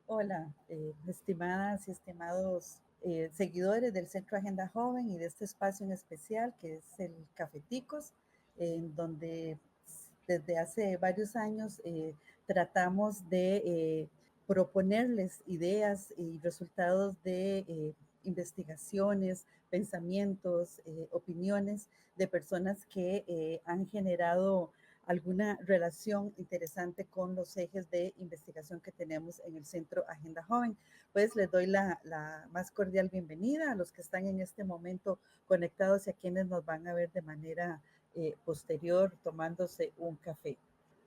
Hola, estimadas y estimados seguidores del Centro Agenda Joven y de este espacio en especial que es el Cafeticos, en donde desde hace varios años tratamos de proponerles ideas y resultados de investigaciones, pensamientos, opiniones de personas que han generado alguna relación interesante con los ejes de investigación que tenemos en el Centro Agenda Joven. Pues les doy la más cordial bienvenida a los que están en este momento conectados y a quienes nos van a ver de manera posterior tomándose un café.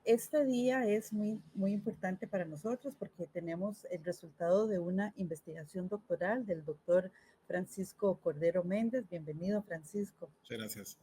Este día es muy importante para nosotros porque tenemos el resultado de una investigación doctoral del doctor Francisco Cordero Méndez. Bienvenido, Francisco. Muchas gracias.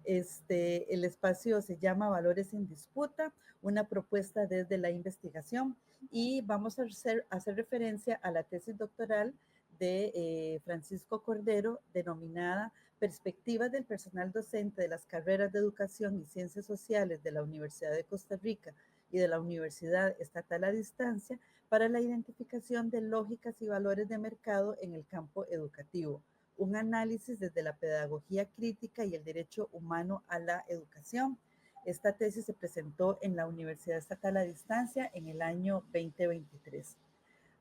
El espacio se llama Valores en Disputa, una propuesta desde la investigación, y vamos a hacer referencia a la tesis doctoral de Francisco Cordero, denominada Perspectivas del personal docente de las carreras de Educación y Ciencias Sociales de la Universidad de Costa Rica y de la Universidad Estatal a Distancia para la identificación de lógicas y valores de mercado en el campo educativo. Un análisis desde la pedagogía crítica y el derecho humano a la educación. Esta tesis se presentó en la Universidad Estatal a Distancia en el año 2023.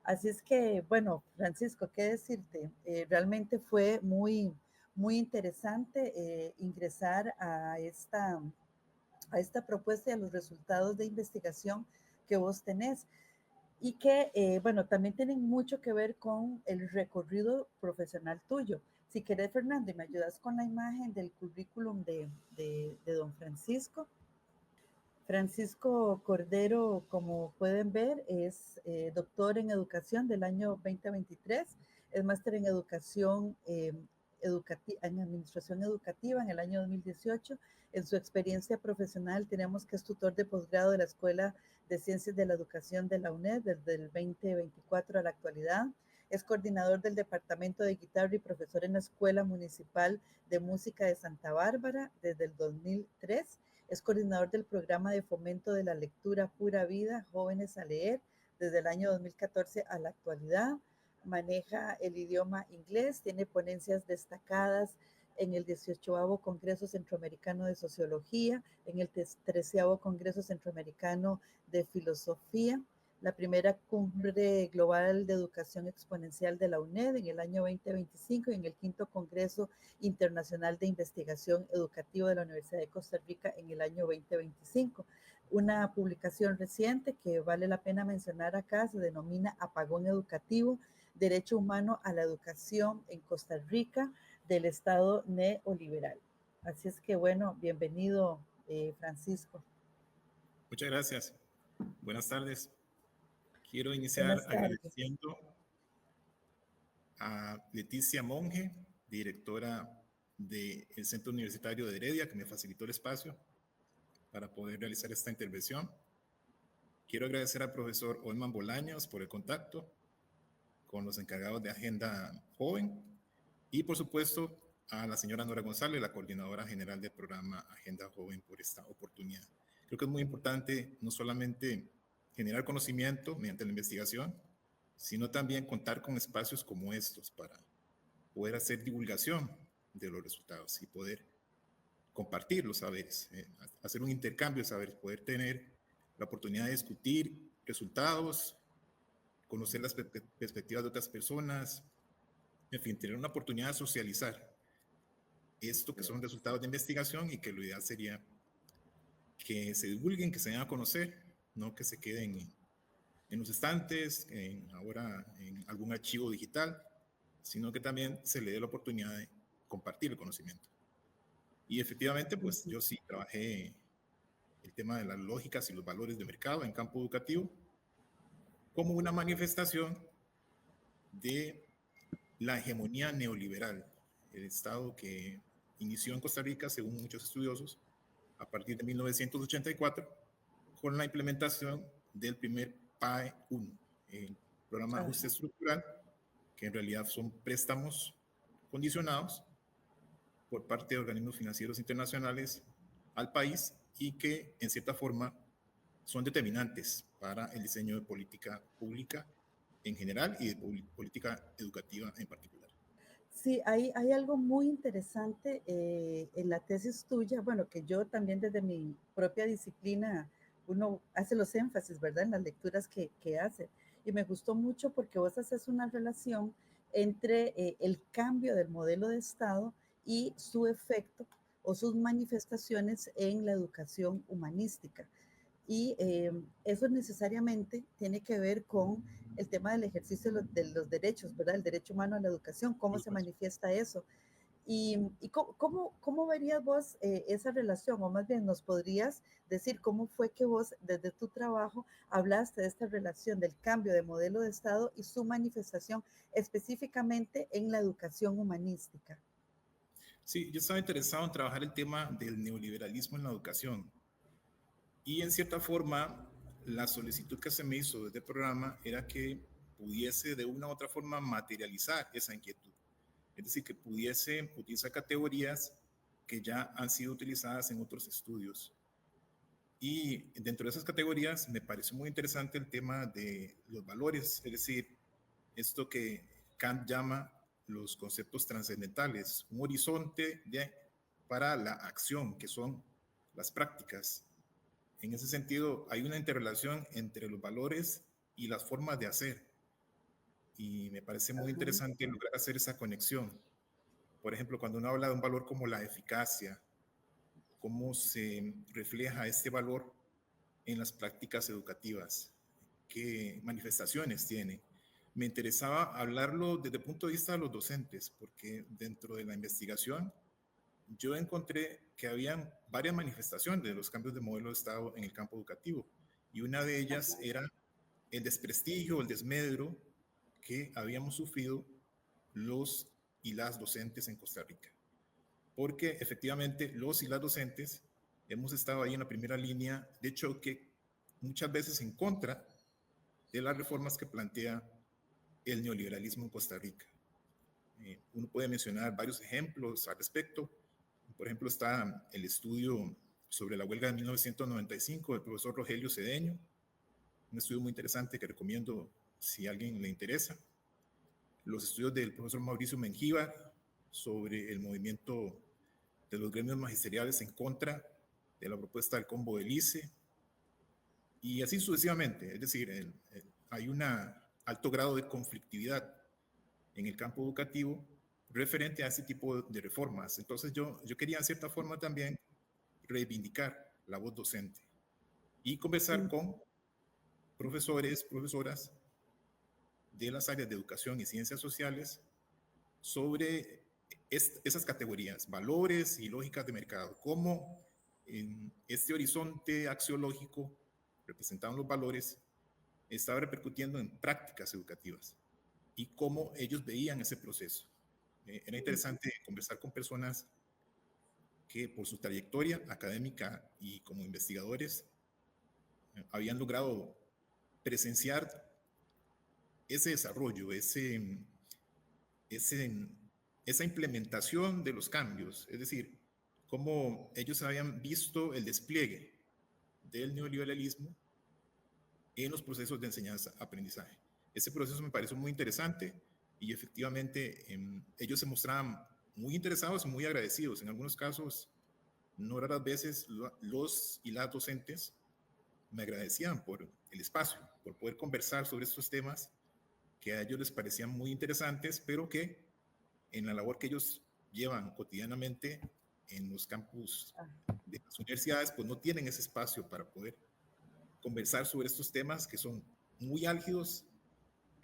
Así es que, bueno, Francisco, ¿qué decirte? Realmente fue muy interesante ingresar a esta propuesta y a los resultados de investigación que vos tenés y que, bueno, también tienen mucho que ver con el recorrido profesional tuyo. Si querés, Fernando, y me ayudas con la imagen del currículum de don Francisco. Francisco Cordero, como pueden ver, es doctor en educación del año 2023, es máster en educación en administración educativa en el año 2018. En su experiencia profesional tenemos que es tutor de posgrado de la Escuela de Ciencias de la Educación de la UNED desde el 2024 a la actualidad. Es coordinador del Departamento de Guitarra y profesor en la Escuela Municipal de Música de Santa Bárbara desde el 2003. Es coordinador del programa de fomento de la lectura Pura Vida, Jóvenes a Leer, desde el año 2014 a la actualidad. Maneja el idioma inglés, tiene ponencias destacadas en el 18º Congreso Centroamericano de Sociología, en el 13º Congreso Centroamericano de Filosofía, la primera cumbre global de educación exponencial de la UNED en el año 2025 y en el 5º Congreso Internacional de Investigación Educativa de la Universidad de Costa Rica en el año 2025. Una publicación reciente que vale la pena mencionar acá se denomina Apagón Educativo, Derecho Humano a la Educación en Costa Rica del Estado neoliberal. Así es que, bueno, bienvenido, Francisco. Muchas gracias. Buenas tardes. Quiero iniciar Buenas tardes. agradeciendo a Leticia Monge, directora del Centro Universitario de Heredia, que me facilitó el espacio para poder realizar esta intervención. Quiero agradecer al profesor Olman Bolaños por el contacto con los encargados de Agenda Joven y, por supuesto, a la señora Nora González, la coordinadora general del programa Agenda Joven, por esta oportunidad. Creo que es muy importante no solamente generar conocimiento mediante la investigación, sino también contar con espacios como estos para poder hacer divulgación de los resultados y poder compartir los saberes, hacer un intercambio de saberes, poder tener la oportunidad de discutir resultados, conocer las perspectivas de otras personas, en fin, tener una oportunidad de socializar esto que son resultados de investigación y que lo ideal sería que se divulguen, que se den a conocer, no que se queden en los estantes, ahora en algún archivo digital, sino que también se le dé la oportunidad de compartir el conocimiento. Y efectivamente, pues yo sí trabajé el tema de las lógicas y los valores de mercado en campo educativo como una manifestación de la hegemonía neoliberal, el Estado que inició en Costa Rica, según muchos estudiosos, a partir de 1984, con la implementación del primer PAE 1, el Programa de Ajuste Estructural, que en realidad son préstamos condicionados por parte de organismos financieros internacionales al país y que, en cierta forma, son determinantes para el diseño de política pública en general y de política educativa en particular. Sí, hay algo muy interesante en la tesis tuya, bueno, que yo también desde mi propia disciplina, uno hace los énfasis, ¿verdad?, en las lecturas que hace. Y me gustó mucho porque vos haces una relación entre el cambio del modelo de Estado y su efecto o sus manifestaciones en la educación humanística. Y eso necesariamente tiene que ver con el tema del ejercicio de los derechos, ¿verdad? El derecho humano a la educación, cómo se manifiesta eso. Y cómo verías vos esa relación? O más bien, ¿nos podrías decir cómo fue que vos, desde tu trabajo, hablaste de esta relación del cambio de modelo de Estado y su manifestación específicamente en la educación humanística? Sí, yo estaba interesado en trabajar el tema del neoliberalismo en la educación. Y en cierta forma, la solicitud que se me hizo desde el programa era que pudiese de una u otra forma materializar esa inquietud. Es decir, que pudiese utilizar categorías que ya han sido utilizadas en otros estudios. Y dentro de esas categorías me pareció muy interesante el tema de los valores, es decir, esto que Kant llama los conceptos trascendentales, un horizonte para la acción, que son las prácticas. En ese sentido, hay una interrelación entre los valores y las formas de hacer. Y me parece muy Ajá. interesante lograr hacer esa conexión. Por ejemplo, cuando uno habla de un valor como la eficacia, cómo se refleja este valor en las prácticas educativas, qué manifestaciones tiene. Me interesaba hablarlo desde el punto de vista de los docentes, porque dentro de la investigación yo encontré que habían varias manifestaciones de los cambios de modelo de Estado en el campo educativo, y una de ellas era el desprestigio, el desmedro que habíamos sufrido los y las docentes en Costa Rica. Porque efectivamente los y las docentes hemos estado ahí en la primera línea de choque, muchas veces en contra de las reformas que plantea el neoliberalismo en Costa Rica. Uno puede mencionar varios ejemplos al respecto. Por ejemplo, está el estudio sobre la huelga de 1995 del profesor Rogelio Cedeño, un estudio muy interesante que recomiendo si a alguien le interesa. Los estudios del profesor Mauricio Mengíbar sobre el movimiento de los gremios magisteriales en contra de la propuesta del combo del ICE, y así sucesivamente. Es decir, hay un alto grado de conflictividad en el campo educativo referente a este tipo de reformas. Entonces yo quería en cierta forma también reivindicar la voz docente y conversar Mm. con profesores, profesoras de las áreas de educación y ciencias sociales sobre esas categorías, valores y lógicas de mercado, cómo en este horizonte axiológico representaban los valores, estaba repercutiendo en prácticas educativas y cómo ellos veían ese proceso. Era interesante conversar con personas que por su trayectoria académica y como investigadores habían logrado presenciar ese desarrollo, ese, esa implementación de los cambios, es decir, cómo ellos habían visto el despliegue del neoliberalismo en los procesos de enseñanza-aprendizaje. Ese proceso me pareció muy interesante y efectivamente ellos se mostraban muy interesados y muy agradecidos. En algunos casos, no raras veces, los y las docentes me agradecían por el espacio, por poder conversar sobre estos temas que a ellos les parecían muy interesantes, pero que en la labor que ellos llevan cotidianamente en los campus de las universidades, pues no tienen ese espacio para poder conversar sobre estos temas que son muy álgidos,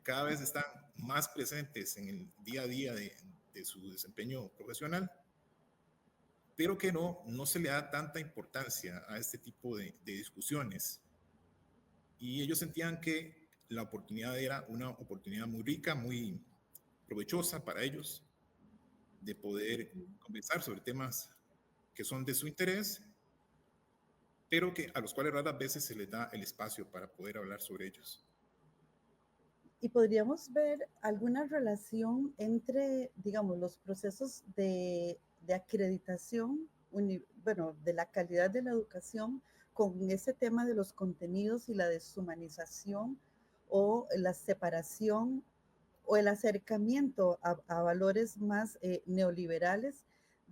cada vez están más presentes en el día a día de su desempeño profesional, pero que no se le da tanta importancia a este tipo de discusiones. Y ellos sentían que la oportunidad era una oportunidad muy rica, muy provechosa para ellos, de poder conversar sobre temas que son de su interés, pero que a los cuales raras veces se les da el espacio para poder hablar sobre ellos. Y podríamos ver alguna relación entre, digamos, los procesos de acreditación, bueno, de la calidad de la educación con ese tema de los contenidos y la deshumanización o la separación o el acercamiento a valores más neoliberales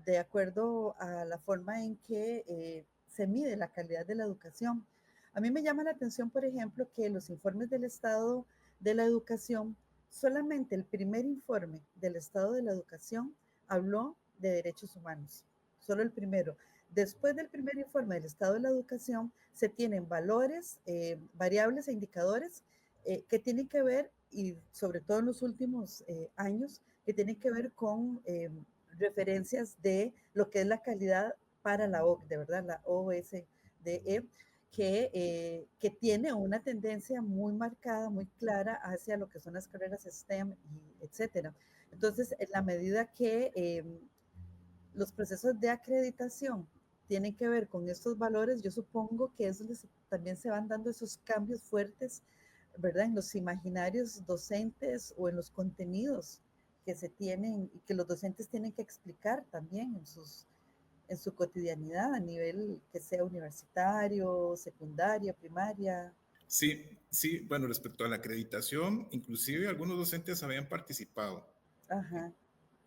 de acuerdo a la forma en que se mide la calidad de la educación. A mí me llama la atención, por ejemplo, que los informes del Estado de la Educación, solamente el primer informe del Estado de la Educación habló de derechos humanos, solo el primero. Después del primer informe del Estado de la Educación, se tienen valores, variables e indicadores que tienen que ver, y sobre todo en los últimos años, que tienen que ver con referencias de lo que es la calidad para la OCDE, ¿verdad? La OSDE, que tiene una tendencia muy marcada, muy clara hacia lo que son las carreras STEM, y etcétera. Entonces, en la medida que los procesos de acreditación tienen que ver con estos valores, yo supongo que es donde también se van dando esos cambios fuertes, ¿verdad? En los imaginarios docentes o en los contenidos que se tienen y que los docentes tienen que explicar también en su cotidianidad a nivel que sea universitario, secundaria, primaria. Sí, sí, bueno, respecto a la acreditación, inclusive algunos docentes habían participado en, Ajá,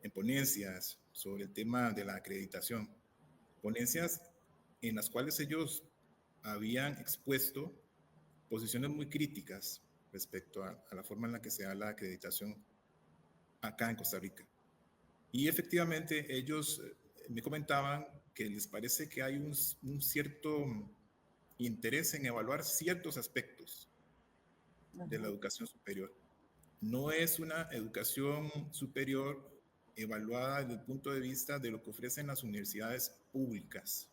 en ponencias sobre el tema de la acreditación, ponencias en las cuales ellos habían expuesto posiciones muy críticas respecto a la forma en la que se da la acreditación acá en Costa Rica. Y efectivamente ellos me comentaban que les parece que hay un cierto interés en evaluar ciertos aspectos de la ajá, educación superior. No es una educación superior evaluada desde el punto de vista de lo que ofrecen las universidades públicas.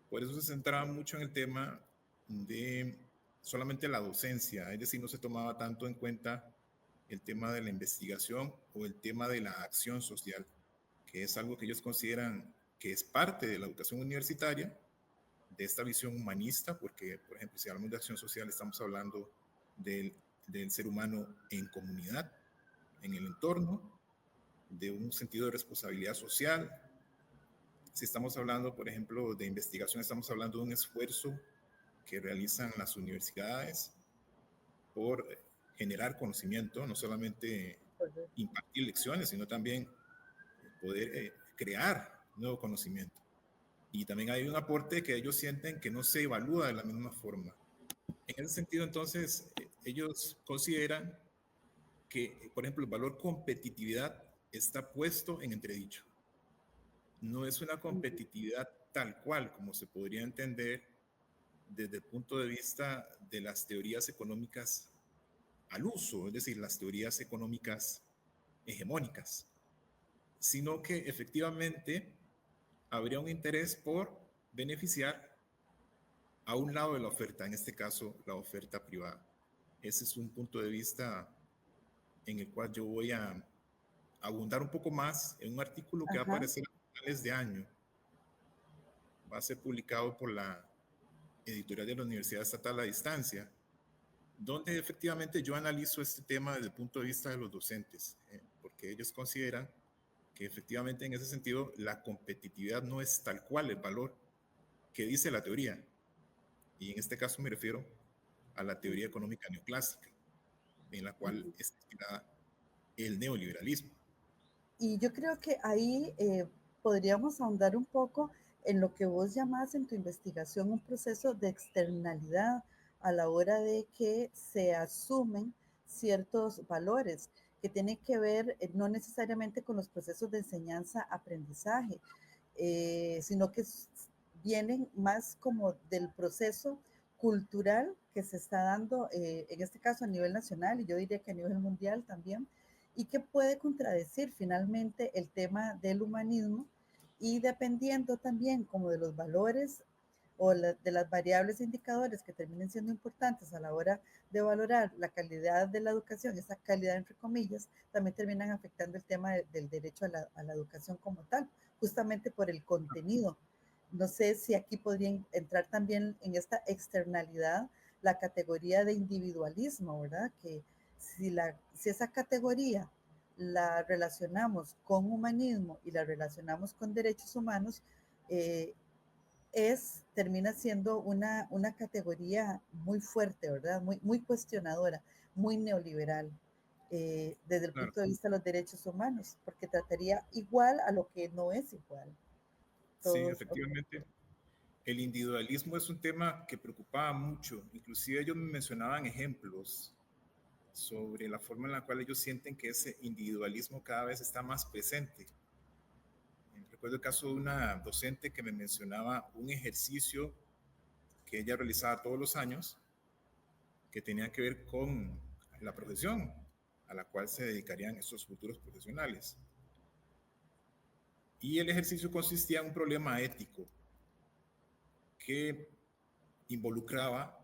Por eso se centraba mucho en el tema de solamente la docencia, es decir, no se tomaba tanto en cuenta el tema de la investigación o el tema de la acción social, que es algo que ellos consideran que es parte de la educación universitaria, de esta visión humanista, porque, por ejemplo, si hablamos de acción social, estamos hablando del, del ser humano en comunidad, en el entorno, de un sentido de responsabilidad social. Si estamos hablando, por ejemplo, de investigación, estamos hablando de un esfuerzo que realizan las universidades por generar conocimiento, no solamente correcto. impartir lecciones, sino también poder crear nuevo conocimiento. Y también hay un aporte que ellos sienten que no se evalúa de la misma forma. En ese sentido, entonces, ellos consideran que, por ejemplo, el valor competitividad está puesto en entredicho. No es una competitividad tal cual como se podría entender desde el punto de vista de las teorías económicas al uso, es decir, las teorías económicas hegemónicas, sino que efectivamente habría un interés por beneficiar a un lado de la oferta, en este caso la oferta privada. Ese es un punto de vista en el cual yo voy a abundar un poco más en un artículo que va a Ajá, aparecer a finales de año. Va a ser publicado por la editorial de la Universidad Estatal a Distancia, donde efectivamente yo analizo este tema desde el punto de vista de los docentes, porque ellos consideran que efectivamente en ese sentido la competitividad no es tal cual el valor que dice la teoría, y en este caso me refiero a la teoría económica neoclásica, en la cual ujú. está inspirada el neoliberalismo. Y yo creo que ahí podríamos ahondar un poco en lo que vos llamás en tu investigación un proceso de externalidad a la hora de que se asumen ciertos valores que tienen que ver no necesariamente con los procesos de enseñanza-aprendizaje, sino que vienen más como del proceso cultural que se está dando, en este caso a nivel nacional y yo diría que a nivel mundial también, y que puede contradecir finalmente el tema del humanismo y dependiendo también como de los valores o de las variables e indicadores que terminen siendo importantes a la hora de valorar la calidad de la educación, esa calidad entre comillas, también terminan afectando el tema del derecho a la educación como tal, justamente por el contenido. No sé si aquí podría entrar también en esta externalidad la categoría de individualismo, ¿verdad? Que si esa categoría la relacionamos con humanismo y la relacionamos con derechos humanos, eh, termina siendo una categoría muy fuerte, ¿verdad? Muy cuestionadora, muy neoliberal, desde el Claro. punto de vista de los derechos humanos, porque trataría igual a lo que no es igual. Sí, Todos, efectivamente. El individualismo es un tema que preocupaba mucho. Inclusive ellos me mencionaban ejemplos sobre la forma en la cual ellos sienten que ese individualismo cada vez está más presente. Recuerdo el caso de una docente que me mencionaba un ejercicio que ella realizaba todos los años que tenía que ver con la profesión a la cual se dedicarían esos futuros profesionales. Y el ejercicio consistía en un problema ético que involucraba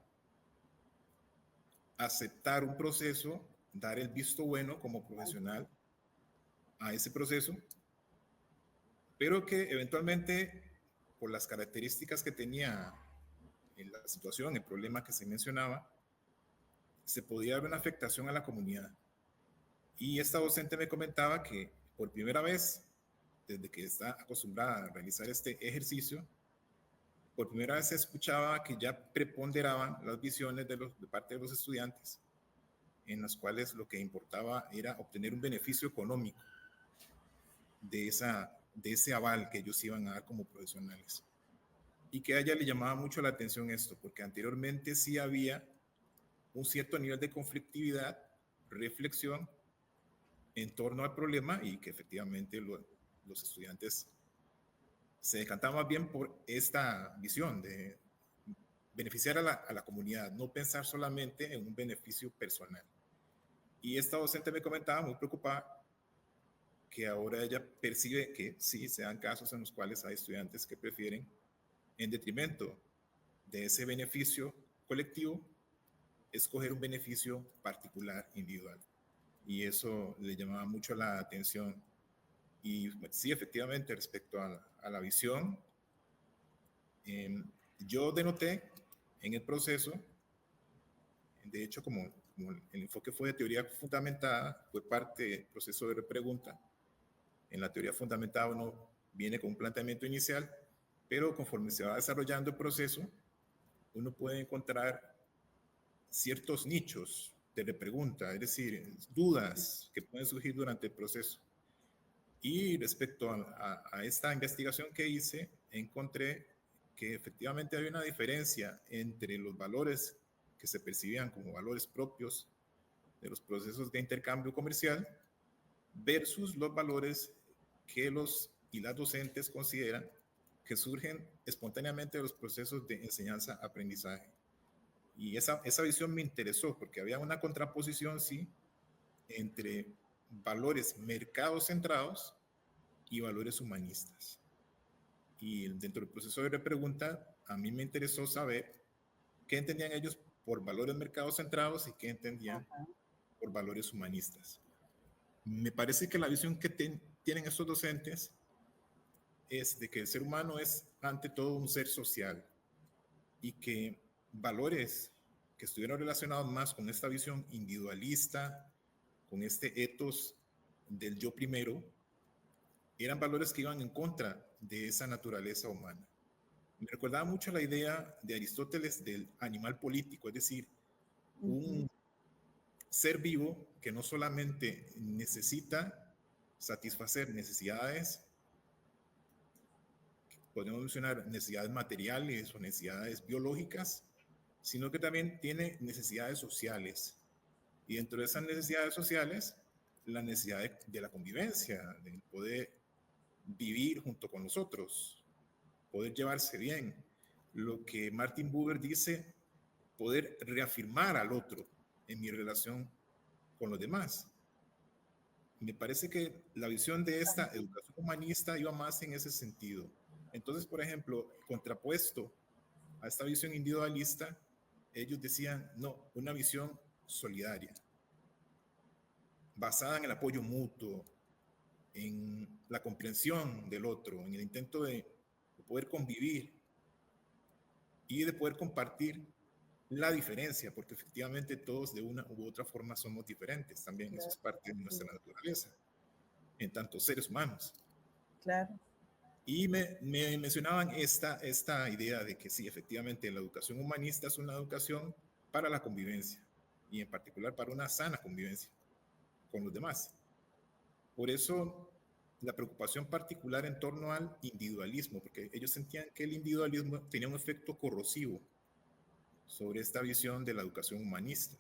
aceptar un proceso, dar el visto bueno como profesional a ese proceso, pero que eventualmente, por las características que tenía en la situación, el problema que se mencionaba, se podía dar una afectación a la comunidad. Y esta docente me comentaba que por primera vez, desde que está acostumbrada a realizar este ejercicio, por primera vez se escuchaba que ya preponderaban las visiones de parte de los estudiantes, en las cuales lo que importaba era obtener un beneficio económico de ese aval que ellos iban a dar como profesionales. Y que a ella le llamaba mucho la atención esto, porque anteriormente sí había un cierto nivel de conflictividad, reflexión en torno al problema y que efectivamente los estudiantes se decantaban más bien por esta visión de beneficiar a la comunidad, no pensar solamente en un beneficio personal. Y esta docente me comentaba muy preocupada que ahora ella percibe que sí se dan casos en los cuales hay estudiantes que prefieren, en detrimento de ese beneficio colectivo, escoger un beneficio particular, individual. Y eso le llamaba mucho la atención. Y sí, efectivamente, respecto a la visión, eh, yo denoté en el proceso, de hecho, como el enfoque fue de teoría fundamentada, fue parte del proceso de repregunta. En la teoría fundamentada uno viene con un planteamiento inicial, pero conforme se va desarrollando el proceso, uno puede encontrar ciertos nichos de repregunta, es decir, dudas que pueden surgir durante el proceso. Y respecto a esta investigación que hice, encontré que efectivamente había una diferencia entre los valores que se percibían como valores propios de los procesos de intercambio comercial versus los valores que los y las docentes consideran que surgen espontáneamente de los procesos de enseñanza-aprendizaje. Y esa visión me interesó porque había una contraposición, sí, entre valores mercado centrados y valores humanistas. Y dentro del proceso de repregunta, a mí me interesó saber qué entendían ellos por valores mercado centrados y qué entendían ajá, por valores humanistas. Me parece que la visión que tienen estos docentes es de que el ser humano es ante todo un ser social y que valores que estuvieron relacionados más con esta visión individualista, con este ethos del yo primero, eran valores que iban en contra de esa naturaleza humana. Me recordaba mucho la idea de Aristóteles del animal político, es decir, ujú, un ser vivo que no solamente necesita satisfacer necesidades, podemos mencionar necesidades materiales o necesidades biológicas, sino que también tiene necesidades sociales. Y dentro de esas necesidades sociales, la necesidad de la convivencia, de poder vivir junto con nosotros, poder llevarse bien. Lo que Martin Buber dice, poder reafirmar al otro en mi relación con los demás. Me parece que la visión de esta educación humanista iba más en ese sentido. Entonces, por ejemplo, contrapuesto a esta visión individualista, ellos decían, no, una visión solidaria, basada en el apoyo mutuo, en la comprensión del otro, en el intento de poder convivir y de poder compartir la diferencia, porque efectivamente todos de una u otra forma somos diferentes, también eso es claro, parte de así nuestra es, naturaleza, en tanto seres humanos. claro. Y me mencionaban esta idea de que sí, efectivamente, la educación humanista es una educación para la convivencia y en particular para una sana convivencia con los demás. Por eso la preocupación particular en torno al individualismo, porque ellos sentían que el individualismo tenía un efecto corrosivo sobre esta visión de la educación humanista.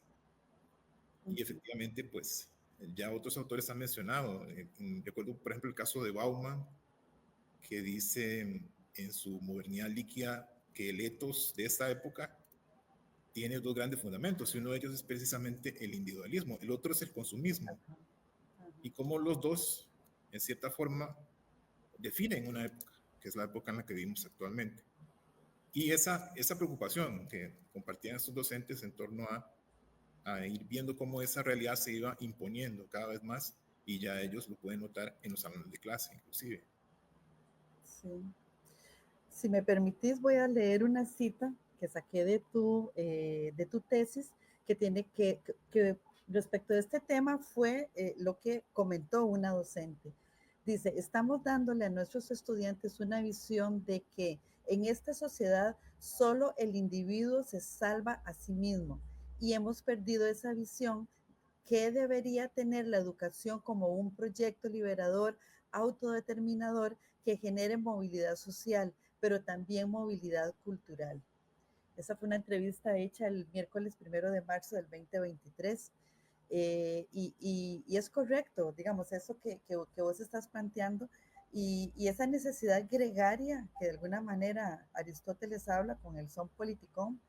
Y efectivamente, pues ya otros autores han mencionado, recuerdo por ejemplo el caso de Bauman, que dice en su Modernidad Líquida que el etos de esta época tiene dos grandes fundamentos, y uno de ellos es precisamente el individualismo, el otro es el consumismo, y como los dos, en cierta forma, definen una época, que es la época en la que vivimos actualmente. Y esa preocupación que compartían estos docentes en torno a ir viendo cómo esa realidad se iba imponiendo cada vez más, y ya ellos lo pueden notar en los salones de clase, inclusive. Sí. Si me permitís, voy a leer una cita que saqué de tu tesis, que tiene que respecto de este tema fue lo que comentó una docente. Dice, estamos dándole a nuestros estudiantes una visión de que en esta sociedad solo el individuo se salva a sí mismo y hemos perdido esa visión que debería tener la educación como un proyecto liberador, autodeterminador, que genere movilidad social, pero también movilidad cultural. Esa fue una entrevista hecha el miércoles 1 de marzo del 2023. Y es correcto, digamos, eso que vos estás planteando y esa necesidad gregaria que de alguna manera Aristóteles habla con el son politicón,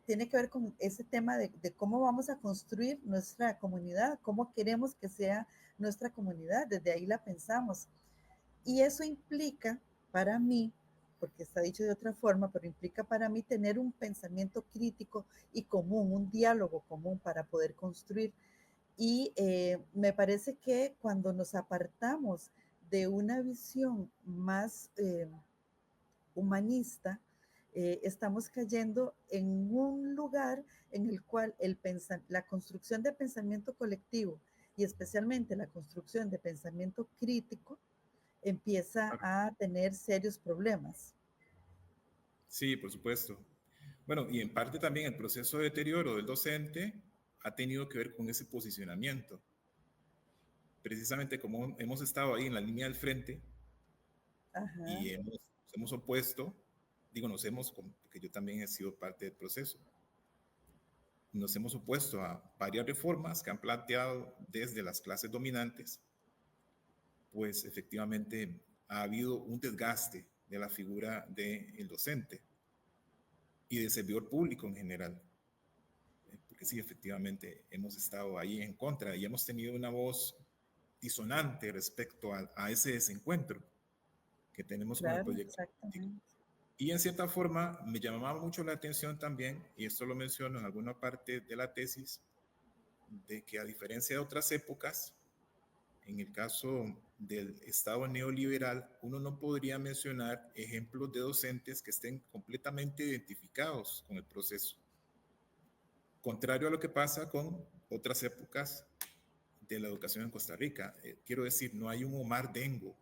tiene que ver con ese tema de cómo vamos a construir nuestra comunidad, cómo queremos que sea nuestra comunidad, desde ahí la pensamos. Y eso implica para mí, porque está dicho de otra forma, pero implica para mí tener un pensamiento crítico y común, un diálogo común para poder construir. Y me parece que cuando nos apartamos de una visión más humanista, estamos cayendo en un lugar en el cual la construcción de pensamiento colectivo y especialmente la construcción de pensamiento crítico empieza a tener serios problemas. Sí, por supuesto. Bueno, y en parte también el proceso de deterioro del docente ha tenido que ver con ese posicionamiento. Precisamente como hemos estado ahí en la línea del frente, Ajá. y nos hemos opuesto, digo porque yo también he sido parte del proceso, nos hemos opuesto a varias reformas que han planteado desde las clases dominantes, pues efectivamente ha habido un desgaste de la figura del docente y del servidor público en general. Porque sí, efectivamente hemos estado ahí en contra y hemos tenido una voz disonante respecto a ese desencuentro que tenemos con el Claro, proyecto político. exactamente. Y en cierta forma me llamaba mucho la atención también, y esto lo menciono en alguna parte de la tesis, de que a diferencia de otras épocas, en el caso del Estado neoliberal, uno no podría mencionar ejemplos de docentes que estén completamente identificados con el proceso. Contrario a lo que pasa con otras épocas de la educación en Costa Rica. Quiero decir, no hay un Omar Dengo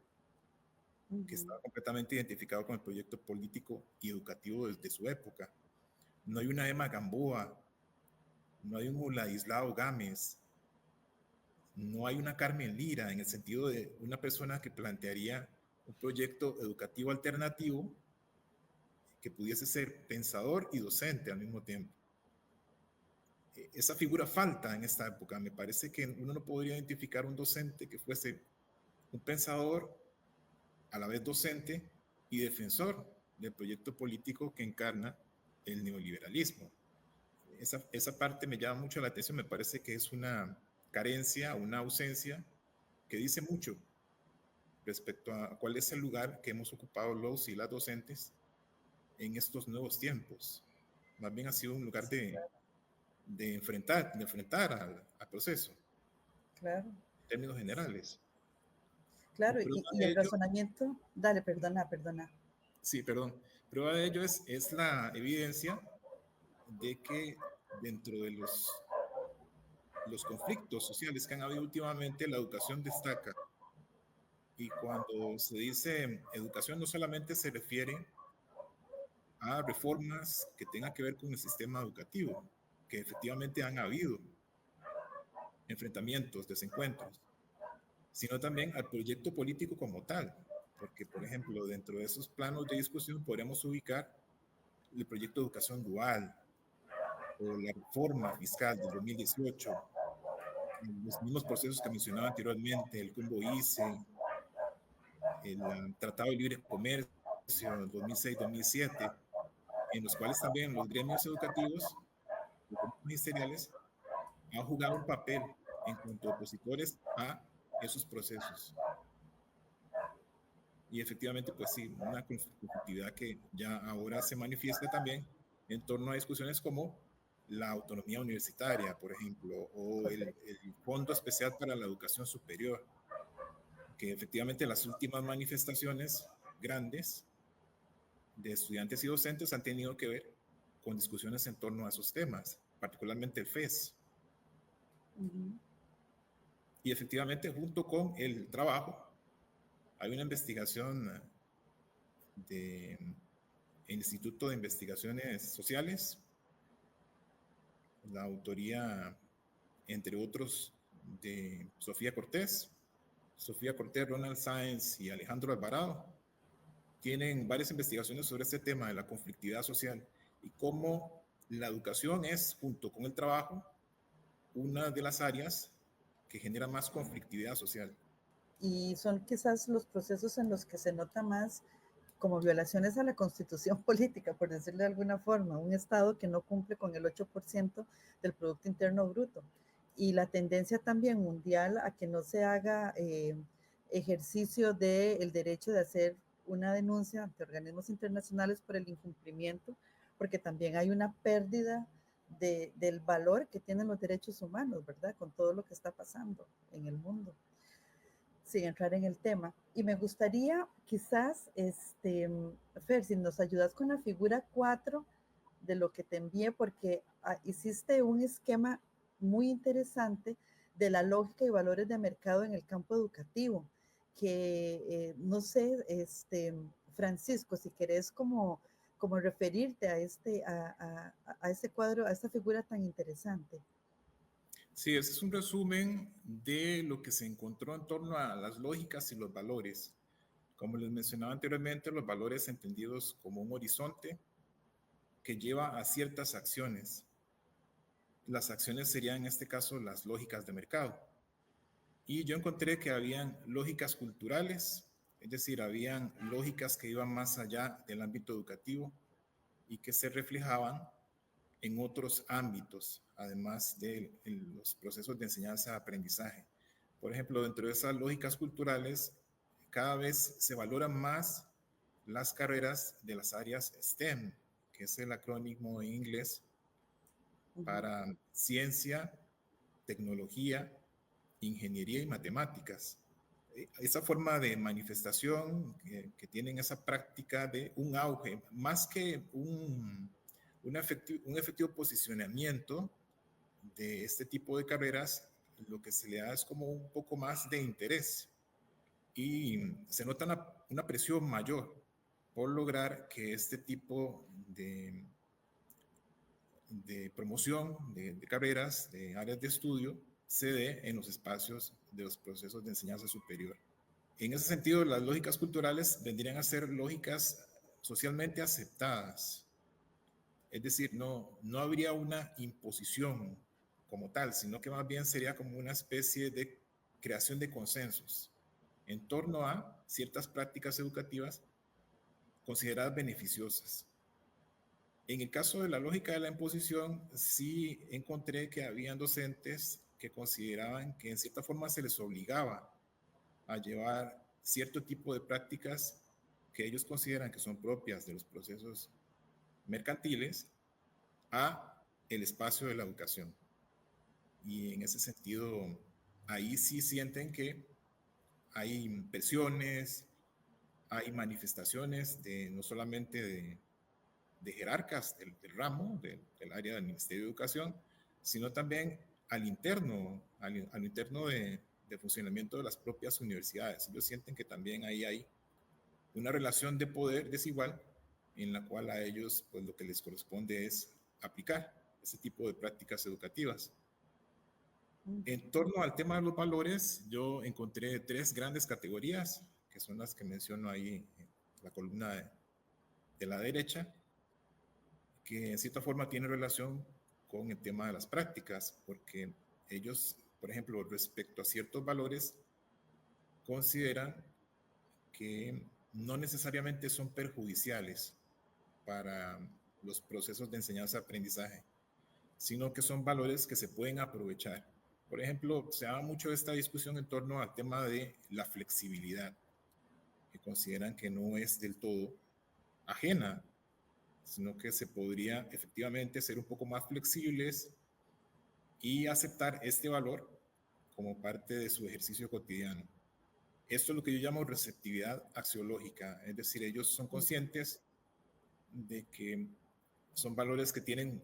que estaba completamente identificado con el proyecto político y educativo desde su época. No hay una Emma Gamboa, no hay un Ladislao Gámez, no hay una Carmen Lira en el sentido de una persona que plantearía un proyecto educativo alternativo que pudiese ser pensador y docente al mismo tiempo. Esa figura falta en esta época. Me parece que uno no podría identificar un docente que fuese un pensador, a la vez docente y defensor del proyecto político que encarna el neoliberalismo. Esa parte me llama mucho la atención, me parece que es una carencia, una ausencia que dice mucho respecto a cuál es el lugar que hemos ocupado los y las docentes en estos nuevos tiempos. Más bien ha sido un lugar Sí, claro. de enfrentar al proceso, Claro, en términos generales. Y claro, prueba y de el ello, razonamiento, dale, perdona. sí, perdón, prueba de ello es la evidencia de que dentro de los conflictos sociales que han habido últimamente, la educación destaca Y cuando se dice educación, no solamente se refiere a reformas que tengan que ver con el sistema educativo, que efectivamente han habido enfrentamientos, desencuentros, sino también al proyecto político como tal, porque, por ejemplo, dentro de esos planos de discusión podemos ubicar el proyecto de educación dual o la reforma fiscal del 2018, los mismos procesos que mencionaba anteriormente, el Combo ICE, el Tratado de Libre Comercio 2006-2007, en los cuales también los gremios educativos, los gremios ministeriales, han jugado un papel en cuanto a opositores a esos procesos. Y efectivamente, pues sí, una conflictividad que ya ahora se manifiesta también en torno a discusiones como la autonomía universitaria, por ejemplo, o el Fondo Especial para la Educación Superior, que efectivamente las últimas manifestaciones grandes de estudiantes y docentes han tenido que ver con discusiones en torno a esos temas, particularmente el FES. Y efectivamente, junto con el trabajo, hay una investigación del Instituto de Investigaciones Sociales, la autoría, entre otros, de Sofía Cortés, Ronald Sáenz y Alejandro Alvarado. Tienen varias investigaciones sobre este tema de la conflictividad social y cómo la educación es, junto con el trabajo, una de las áreas que genera más conflictividad social. Y son quizás los procesos en los que se nota más como violaciones a la constitución política, por decirlo de alguna forma, un Estado que no cumple con el 8% del Producto Interno Bruto. Y la tendencia también mundial a que no se haga ejercicio del derecho de hacer una denuncia ante organismos internacionales por el incumplimiento, porque también hay una pérdida del valor que tienen los derechos humanos, ¿verdad? Con todo lo que está pasando en el mundo, sin entrar en el tema. Y me gustaría quizás, Fer, si nos ayudas con la figura 4 de lo que te envié, porque hiciste un esquema muy interesante de la lógica y valores de mercado en el campo educativo, que no sé, Francisco, si querés como referirte a este cuadro, a esta figura tan interesante. Sí, ese es un resumen de lo que se encontró en torno a las lógicas y los valores. Como les mencionaba anteriormente, los valores entendidos como un horizonte que lleva a ciertas acciones. Las acciones serían en este caso las lógicas de mercado. Y yo encontré que habían lógicas culturales, es decir, habían lógicas que iban más allá del ámbito educativo y que se reflejaban en otros ámbitos, además de los procesos de enseñanza-aprendizaje. Por ejemplo, dentro de esas lógicas culturales, cada vez se valoran más las carreras de las áreas STEM, que es el acrónimo en inglés para ciencia, tecnología, ingeniería y matemáticas. Esa forma de manifestación que tienen esa práctica de un auge, más que un efectivo posicionamiento de este tipo de carreras, lo que se le da es como un poco más de interés y se nota una presión mayor por lograr que este tipo de promoción de carreras, de áreas de estudio, se dé en los espacios de los procesos de enseñanza superior. En ese sentido, las lógicas culturales vendrían a ser lógicas socialmente aceptadas. Es decir, no habría una imposición como tal, sino que más bien sería como una especie de creación de consensos en torno a ciertas prácticas educativas consideradas beneficiosas. En el caso de la lógica de la imposición, sí encontré que habían docentes que consideraban que en cierta forma se les obligaba a llevar cierto tipo de prácticas que ellos consideran que son propias de los procesos mercantiles a el espacio de la educación. Y en ese sentido, ahí sí sienten que hay presiones, hay manifestaciones de no solamente de jerarcas del ramo, del área del Ministerio de Educación, sino también al interno de funcionamiento de las propias universidades. Ellos sienten que también ahí hay una relación de poder desigual en la cual a ellos pues lo que les corresponde es aplicar ese tipo de prácticas educativas. En torno al tema de los valores, yo encontré 3 grandes categorías, que son las que menciono ahí en la columna de la derecha, que en cierta forma tienen relación con el tema de las prácticas, porque ellos, por ejemplo, respecto a ciertos valores, consideran que no necesariamente son perjudiciales para los procesos de enseñanza-aprendizaje, sino que son valores que se pueden aprovechar. Por ejemplo, se habla mucho de esta discusión en torno al tema de la flexibilidad, que consideran que no es del todo ajena, sino que se podría efectivamente ser un poco más flexibles y aceptar este valor como parte de su ejercicio cotidiano. Esto es lo que yo llamo receptividad axiológica, es decir, ellos son conscientes de que son valores que tienen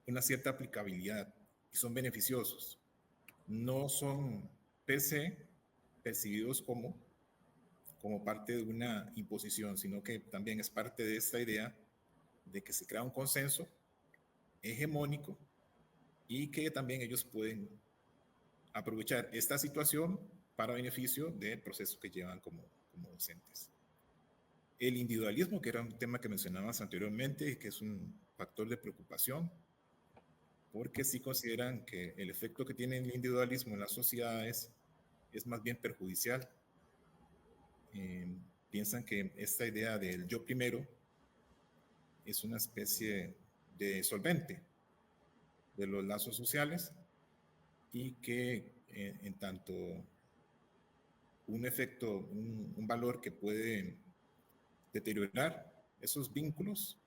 una cierta aplicabilidad y son beneficiosos. No son per se percibidos como parte de una imposición, sino que también es parte de esta idea de que se crea un consenso hegemónico y que también ellos pueden aprovechar esta situación para beneficio del proceso que llevan como docentes. El individualismo, que era un tema que mencionabas anteriormente, que es un factor de preocupación, porque sí consideran que el efecto que tiene el individualismo en las sociedades es más bien perjudicial. Piensan que esta idea del yo primero es una especie de solvente de los lazos sociales y que en tanto un efecto, un valor que puede deteriorar esos vínculos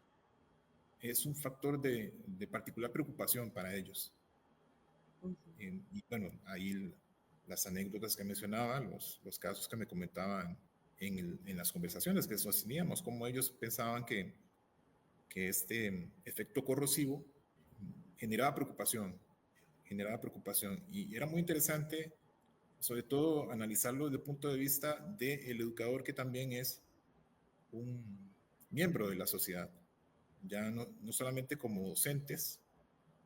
es un factor de particular preocupación para ellos. Y bueno, ahí las anécdotas que mencionaba, los casos que me comentaban en las conversaciones que sosteníamos, cómo ellos pensaban que este efecto corrosivo generaba preocupación, y era muy interesante, sobre todo, analizarlo desde el punto de vista del educador que también es un miembro de la sociedad, ya no solamente como docentes,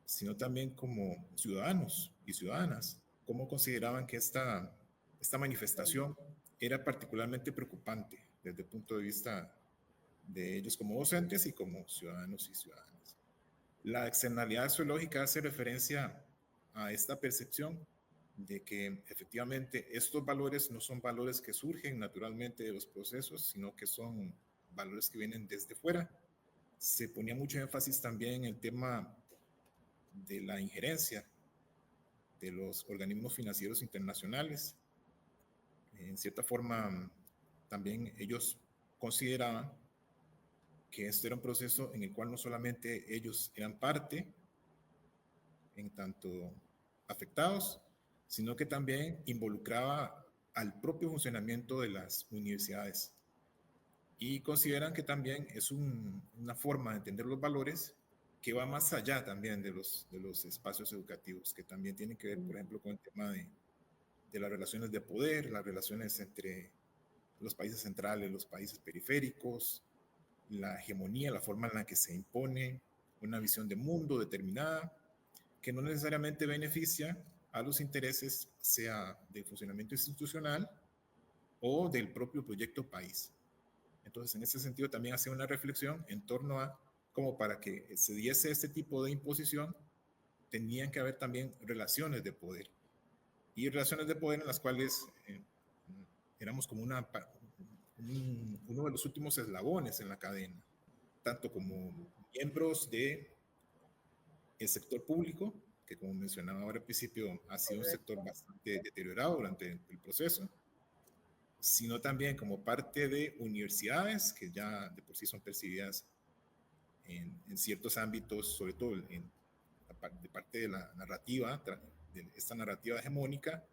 sino también como ciudadanos y ciudadanas, cómo consideraban que esta manifestación era particularmente preocupante desde el punto de vista de ellos como docentes y como ciudadanos y ciudadanas. La externalidad zoológica hace referencia a esta percepción de que efectivamente estos valores no son valores que surgen naturalmente de los procesos, sino que son valores que vienen desde fuera. Se ponía mucho énfasis también en el tema de la injerencia de los organismos financieros internacionales. En cierta forma, también ellos consideraban que esto era un proceso en el cual no solamente ellos eran parte, en tanto afectados, sino que también involucraba al propio funcionamiento de las universidades. Y consideran que también es una forma de entender los valores que va más allá también de los espacios educativos, que también tienen que ver, por ejemplo, con el tema de las relaciones de poder, las relaciones entre los países centrales, los países periféricos, la hegemonía, la forma en la que se impone una visión de mundo determinada, que no necesariamente beneficia a los intereses, sea del funcionamiento institucional o del propio proyecto país. Entonces, en ese sentido, también hace una reflexión en torno a cómo para que se diese este tipo de imposición, tenían que haber también relaciones de poder. Y relaciones de poder en las cuales éramos como uno de los últimos eslabones en la cadena, tanto como miembros del sector público, que como mencionaba ahora al principio, ha sido un sector bastante deteriorado durante el proceso, sino también como parte de universidades que ya de por sí son percibidas en ciertos ámbitos, sobre todo de parte de la narrativa, de esta narrativa hegemónica,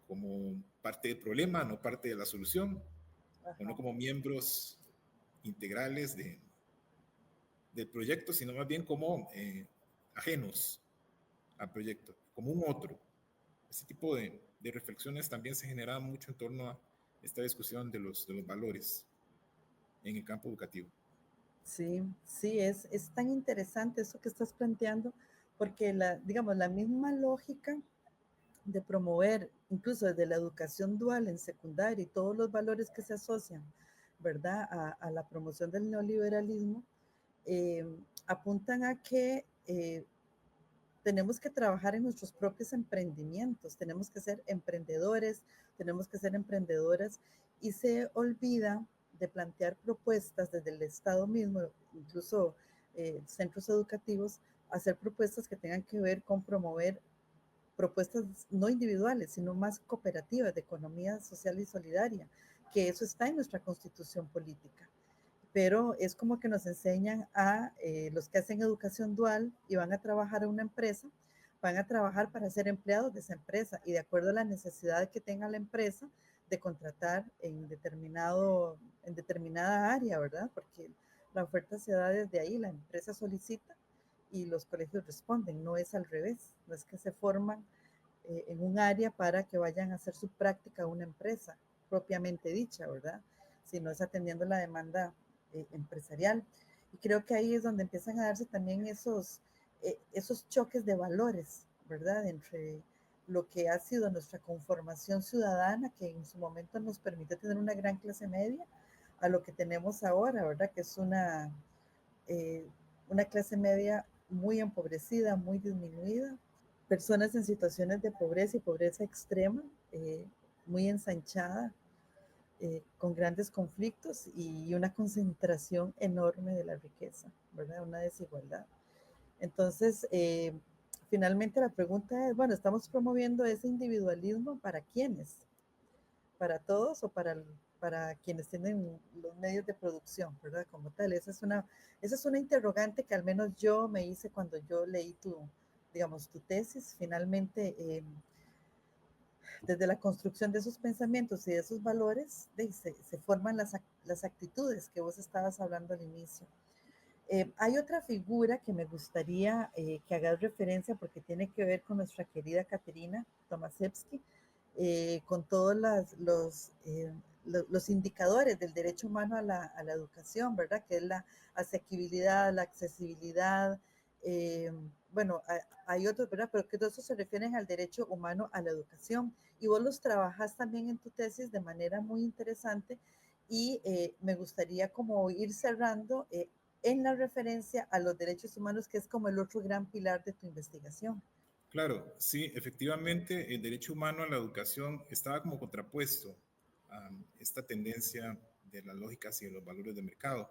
como parte del problema, no parte de la solución, o no como miembros integrales del proyecto, sino más bien como ajenos al proyecto, como un otro. Ese tipo de de reflexiones también se generaba mucho en torno a esta discusión de los valores en el campo educativo. Sí, sí, es tan interesante eso que estás planteando, porque digamos, la misma lógica de promover, incluso desde la educación dual en secundaria y todos los valores que se asocian, ¿verdad?, a la promoción del neoliberalismo, eh, apuntan a que tenemos que trabajar en nuestros propios emprendimientos, tenemos que ser emprendedores, tenemos que ser emprendedoras, y se olvida de plantear propuestas desde el Estado mismo, incluso centros educativos, hacer propuestas que tengan que ver con promover propuestas no individuales, sino más cooperativas de economía social y solidaria, que eso está en nuestra constitución política. Pero es como que nos enseñan a los que hacen educación dual y van a trabajar a una empresa, van a trabajar para ser empleados de esa empresa y de acuerdo a la necesidad que tenga la empresa de contratar en determinada área, ¿verdad? Porque la oferta se da desde ahí, la empresa solicita y los colegios responden, no es al revés, no es que se forman en un área para que vayan a hacer su práctica a una empresa propiamente dicha, ¿verdad? Sino es atendiendo la demanda empresarial. Y creo que ahí es donde empiezan a darse también esos choques de valores, ¿verdad? Entre lo que ha sido nuestra conformación ciudadana, que en su momento nos permite tener una gran clase media, a lo que tenemos ahora, ¿verdad? Que es una clase media muy empobrecida, muy disminuida, personas en situaciones de pobreza y pobreza extrema, muy ensanchada, con grandes conflictos y una concentración enorme de la riqueza, ¿verdad? Una desigualdad. Entonces, finalmente la pregunta es, bueno, ¿estamos promoviendo ese individualismo para quiénes? ¿Para todos o para quienes tienen los medios de producción, ¿verdad? Como tal, esa es una interrogante que al menos yo me hice cuando yo leí digamos, tu tesis. Finalmente, desde la construcción de esos pensamientos y de esos valores, se forman las actitudes que vos estabas hablando al inicio. Hay otra figura que me gustaría que hagas referencia porque tiene que ver con nuestra querida Katerina Tomaszewski, con todos los indicadores del derecho humano a la educación, ¿verdad? Que es la asequibilidad, la accesibilidad, eh, bueno, hay otros, ¿verdad? Pero que todos esos se refieren al derecho humano a la educación. Y vos los trabajas también en tu tesis de manera muy interesante y me gustaría como ir cerrando en la referencia a los derechos humanos, que es como el otro gran pilar de tu investigación. Claro, sí, efectivamente, el derecho humano a la educación estaba como contrapuesto a esta tendencia de las lógicas y de los valores de mercado.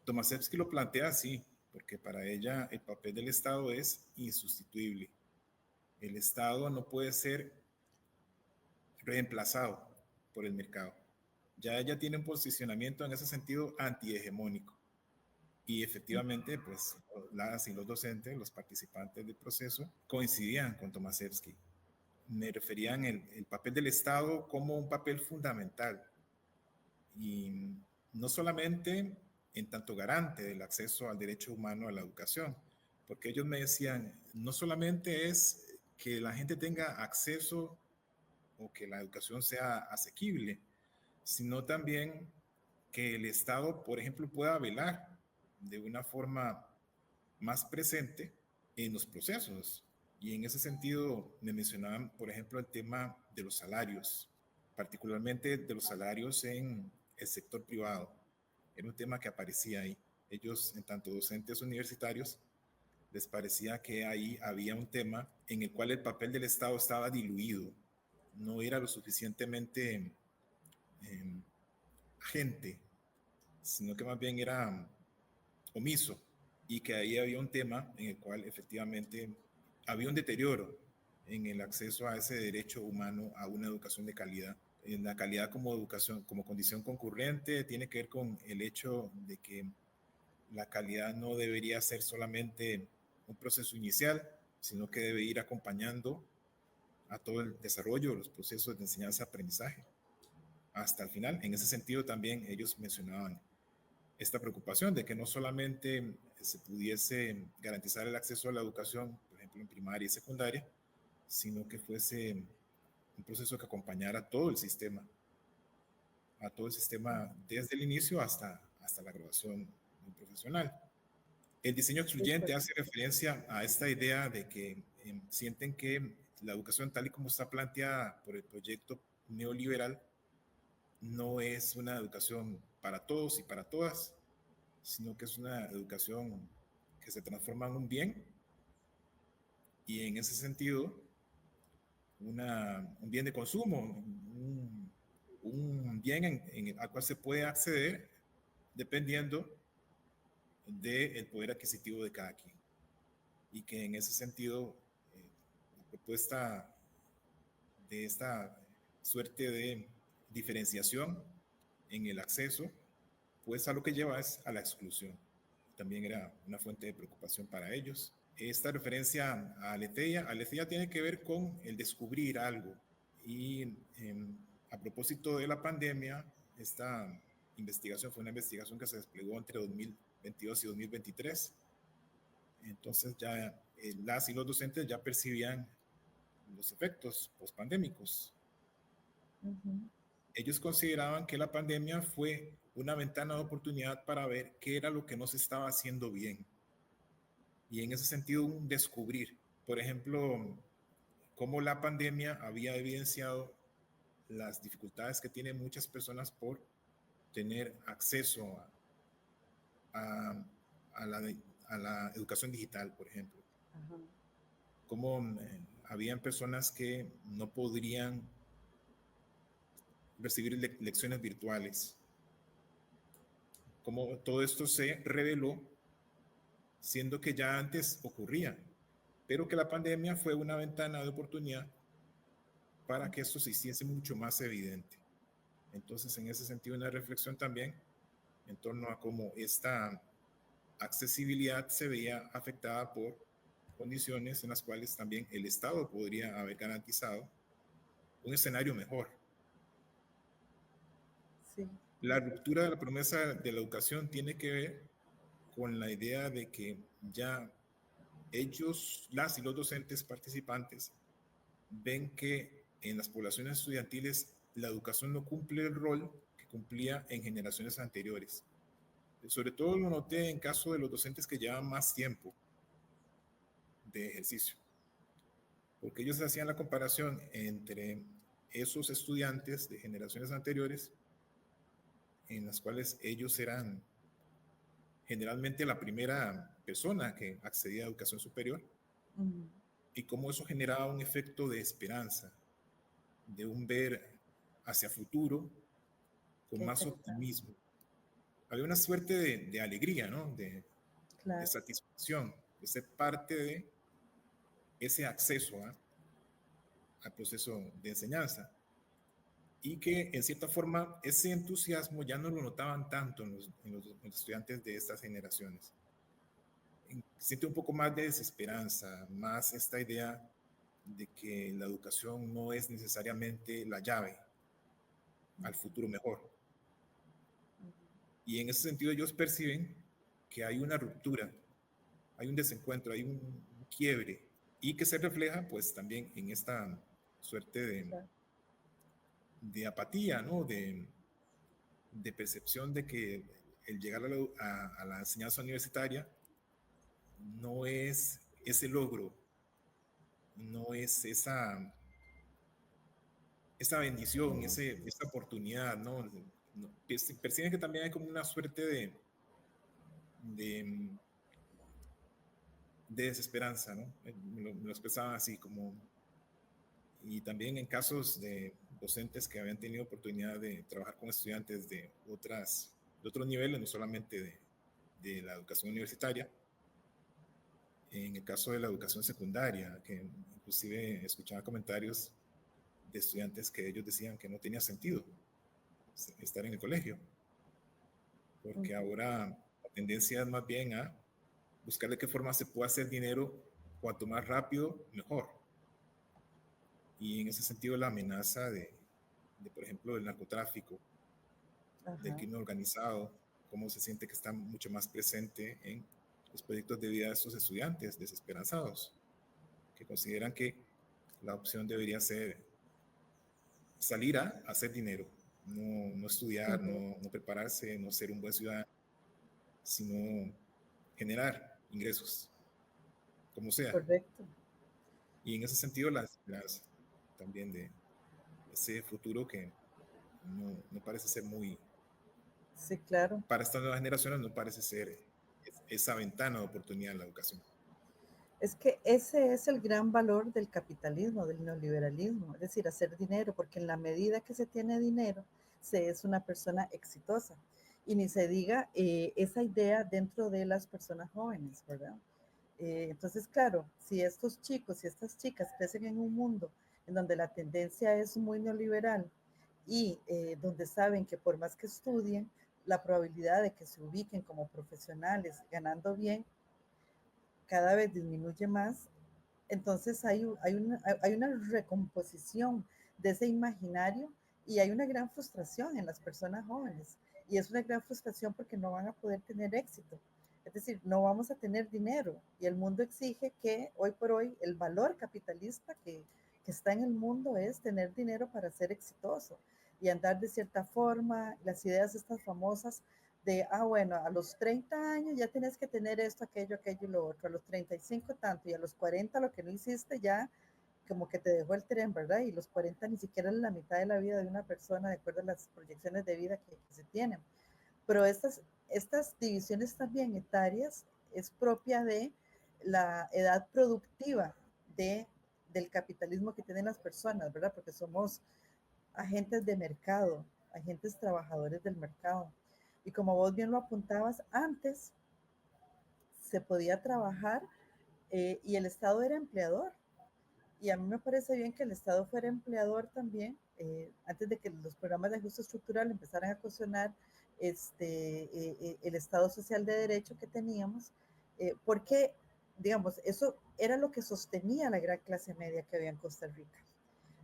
Tomaszewski lo plantea así, porque para ella el papel del Estado es insustituible. El Estado no puede ser reemplazado por el mercado. Ya ella tiene un posicionamiento en ese sentido antihegemónico. Y efectivamente, pues las y los docentes, los participantes del proceso, coincidían con Tomaszewski. Me referían el papel del Estado como un papel fundamental y no solamente en tanto garante del acceso al derecho humano a la educación, porque ellos me decían, no solamente es que la gente tenga acceso o que la educación sea asequible, sino también que el Estado, por ejemplo, pueda velar de una forma más presente en los procesos. Y en ese sentido me mencionaban, por ejemplo, el tema de los salarios, particularmente de los salarios en el sector privado. Era un tema que aparecía ahí. Ellos, en tanto docentes universitarios, les parecía que ahí había un tema en el cual el papel del Estado estaba diluido, no era lo suficientemente eh, agente, sino que más bien era omiso y que ahí había un tema en el cual efectivamente había un deterioro en el acceso a ese derecho humano a una educación de calidad. En la calidad como educación, como condición concurrente, tiene que ver con el hecho de que la calidad no debería ser solamente un proceso inicial, sino que debe ir acompañando a todo el desarrollo de los procesos de enseñanza-aprendizaje hasta el final. En ese sentido también ellos mencionaban esta preocupación de que no solamente se pudiese garantizar el acceso a la educación, por ejemplo, en primaria y secundaria, sino que fuese un proceso que acompañara a todo el sistema desde el inicio hasta la graduación profesional. El diseño excluyente hace referencia a esta idea de que sienten que la educación tal y como está planteada por el proyecto neoliberal no es una educación para todos y para todas, sino que es una educación que se transforma en un bien, y en ese sentido un bien de consumo, un bien al cual se puede acceder dependiendo del poder adquisitivo de cada quien. Y que en ese sentido, la propuesta de esta suerte de diferenciación en el acceso, pues a lo que lleva es a la exclusión. También era una fuente de preocupación para ellos. Esta referencia a Aletheia tiene que ver con el descubrir algo. Y a propósito de la pandemia, esta investigación fue una investigación que se desplegó entre 2022 y 2023. Entonces ya las y los docentes ya percibían los efectos pospandémicos. Ellos consideraban que la pandemia fue una ventana de oportunidad para ver qué era lo que no se estaba haciendo bien. Y en ese sentido, un descubrir, por ejemplo, cómo la pandemia había evidenciado las dificultades que tienen muchas personas por tener acceso a la educación digital, por ejemplo. Cómo habían personas que no podrían recibir lecciones virtuales. Cómo todo esto se reveló, siendo que ya antes ocurría, pero que la pandemia fue una ventana de oportunidad para que esto se hiciese mucho más evidente. Entonces, en ese sentido, una reflexión también en torno a cómo esta accesibilidad se veía afectada por condiciones en las cuales también el Estado podría haber garantizado un escenario mejor. Sí. La ruptura de la promesa de la educación tiene que ver con la idea de que ya ellos, las y los docentes participantes, ven que en las poblaciones estudiantiles la educación no cumple el rol que cumplía en generaciones anteriores. Sobre todo lo noté en caso de los docentes que llevan más tiempo de ejercicio, porque ellos hacían la comparación entre esos estudiantes de generaciones anteriores, en las cuales ellos eran generalmente la primera persona que accedía a educación superior, y cómo eso generaba un efecto de esperanza, de un ver hacia futuro con más optimismo. Había una suerte de alegría, ¿no? De satisfacción, de ser parte de ese acceso al proceso de enseñanza. Y que en cierta forma ese entusiasmo ya no lo notaban tanto en los estudiantes de estas generaciones. Siente un poco más de desesperanza, más esta idea de que la educación no es necesariamente la llave al futuro mejor. Y en ese sentido ellos perciben que hay una ruptura, hay un desencuentro, hay un quiebre, y que se refleja pues también en esta suerte de apatía, ¿no? De percepción de que el llegar a la enseñanza universitaria no es ese logro, no es esa bendición, esa oportunidad, ¿no? Perciben que también hay como una suerte de desesperanza, ¿no? Me lo expresaban así como. Y también en casos de docentes que habían tenido oportunidad de trabajar con estudiantes de otros niveles, no solamente de la educación universitaria. En el caso de la educación secundaria, que inclusive escuchaba comentarios de estudiantes que ellos decían que no tenía sentido estar en el colegio, porque ahora la tendencia es más bien a buscar de qué forma se puede hacer dinero cuanto más rápido, mejor. Y en ese sentido la amenaza de por ejemplo, del narcotráfico, del crimen organizado, cómo se siente que está mucho más presente en los proyectos de vida de estos estudiantes desesperanzados, que consideran que la opción debería ser salir a hacer dinero, no estudiar, Ujú, no prepararse, no ser un buen ciudadano, sino generar ingresos, como sea. correcto. Y en ese sentido, la esperanza también de ese futuro que no parece ser muy, Sí, claro. para estas nuevas generaciones no parece ser esa ventana de oportunidad en la educación. Es que ese es el gran valor del capitalismo, del neoliberalismo, es decir, hacer dinero, porque en la medida que se tiene dinero, se es una persona exitosa. Y ni se diga esa idea dentro de las personas jóvenes, ¿verdad? Entonces, claro, si estos chicos y estas chicas crecen en un mundo en donde la tendencia es muy neoliberal y donde saben que por más que estudien, la probabilidad de que se ubiquen como profesionales ganando bien cada vez disminuye más, entonces hay una recomposición de ese imaginario y hay una gran frustración en las personas jóvenes. Y es una gran frustración porque no van a poder tener éxito. Es decir, no vamos a tener dinero y el mundo exige que hoy por hoy el valor capitalista que está en el mundo es tener dinero para ser exitoso y andar de cierta forma, las ideas estas famosas de, bueno, a los 30 años ya tienes que tener esto, aquello y lo otro, a los 35 tanto, y a los 40 lo que no hiciste ya como que te dejó el tren, ¿verdad? Y los 40 ni siquiera es la mitad de la vida de una persona, de acuerdo a las proyecciones de vida que se tienen. Pero estas divisiones también etarias es propia de la edad productiva de, del capitalismo que tienen las personas, ¿verdad? Porque somos agentes de mercado, agentes trabajadores del mercado. Y como vos bien lo apuntabas, antes se podía trabajar y el Estado era empleador. Y a mí me parece bien que el Estado fuera empleador también, antes de que los programas de ajuste estructural empezaran a cuestionar el Estado social de derecho que teníamos, porque, digamos, eso era lo que sostenía la gran clase media que había en Costa Rica.